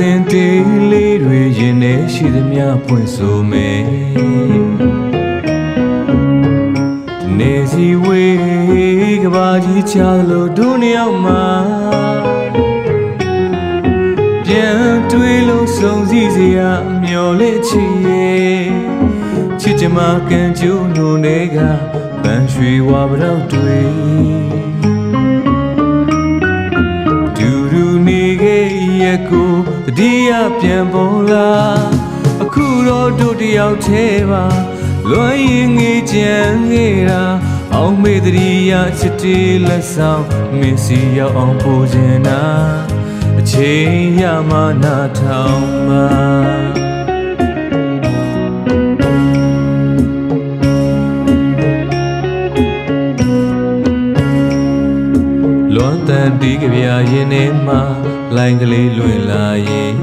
စဉ်တေးလေးတွေရင်ထဲရှိသမျှဖွင့်ဆိုမယ်နေစီဝေးကဘာကြီးချလို့ဒုနှစ်ယောက်မှာပြန်တွေ့လို့စုံစည်းစရာမျော်လင့်ချစ်ရဲ့ချစ်ချင်မှကန်ကျိုးနိုနေကပန်းရွှေဝါပရောက်တွေဒူဒူနေခဲ့ရဲ့ကိုတတိယပြန်ပေါ်လာအခုတော့တို့တယောက်သေးပါလွန်ရင်ငေးကြံခဲ့တာအောင်မေတ္တရာချစ်တေးလက်ဆောင်မင်းစီရောက်အောင်ပို့ချင်တာအချိန်ရမှနာထောင်မှာလွန်တန်တီးကြပြရင်ထဲမှာလိုင်းကလေးလွင်လာရင်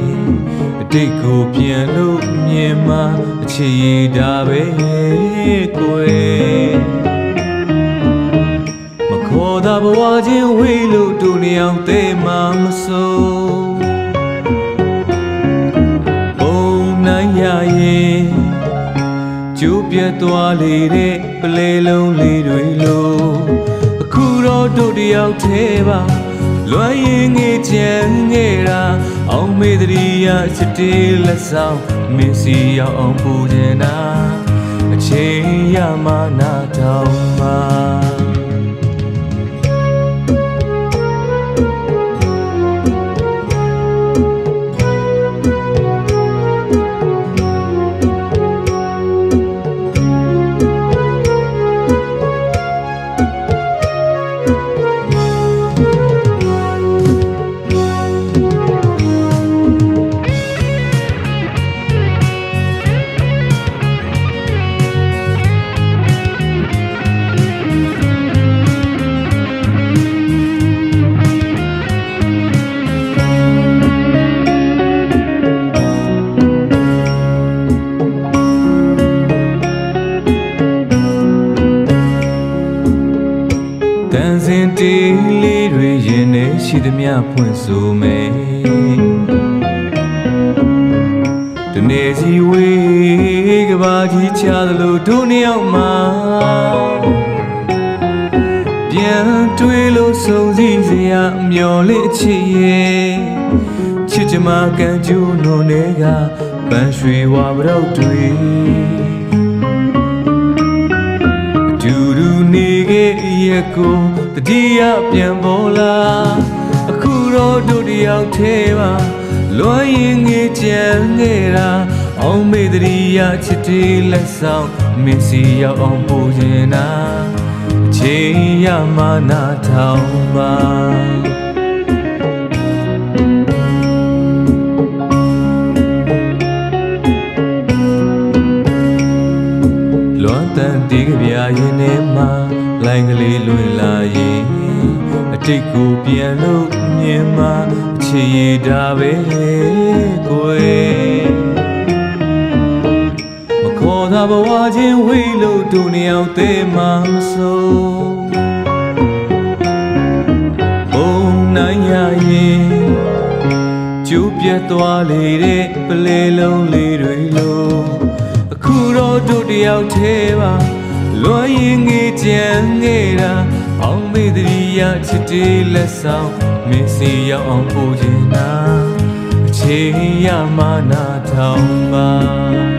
အတိတ်ကိုပြန်လို့မြင်မှအချစ်ရတာပဲကိုယ်မခေါ်တာဘဝချင်းဝေးလို့တို့နေအောင်သိမှမစိုးဘုံနိုင်ရရင်ကျိုးပြတ်သွားလေတဲ့ပလဲလုံးလေးတွေလို့အခုတော့တို့တယောက်သေးပါလွန်ရင်ငေးချင်ခဲ့တာအောင်မေတ္တရာချစ်တေးလက်ဆောင်မင်းစီရောက်အောင်ပို့ချင်တာအချိန်ရမှနာထောင်မှာတန်စင်တေးလေးတွေရင်ထဲရှိသမျှဖွင့်ဆိုမယ်တနေ့စီဝေးကဘာကြီးချသလိုဒုနှစ်ယောက်မှာပြန်တွေ့လို့စုံစည်းစရာမျော်လင့်ချစ်ရဲ့ချစ်ချင်မှကန်ကျိုးနိုနေကပန်းရွှေဝါပရောက်တွေဒူဒူနေခဲ့ရဲ့ကိုတတိယပြန်ပေါ်လာအခုတော့တို့တယောက်သေးပါလွန်ရင်ငေးကြံခဲ့တာအောင်မေတ္တရာချစ်တေးလက်ဆောင်မင်းစီရောက်အောင်ပို့ချင်တာအချိန်ရမှနာထောင်ပါလွန်တန်တီးကြပြရင်ထဲမှာလိုင်းကလေးလွင်လာရင်အတိတ်ကိုပြန်လို့မြင်မှအချစ်ရတာပဲကိုယ်မခေါ်တာဘဝချင်းဝေးလို့တို့နှစ်ယောက်သိမှမစိုးဘုံနိုင်ရရင်ကျိုးပြတ်သွားလေတဲ့ပလဲလုံးလေးတွေလို့အခုတော့တို့တယောက်သေးပါလွန်ရင်ငေးကြံခဲ့တာအောင်မေတ္တရာချစ်တေးလက်ဆောင်မင်းစီရောက်အောင်ပို့ချင်တာအချိန်ရမှနာထောင်ပါ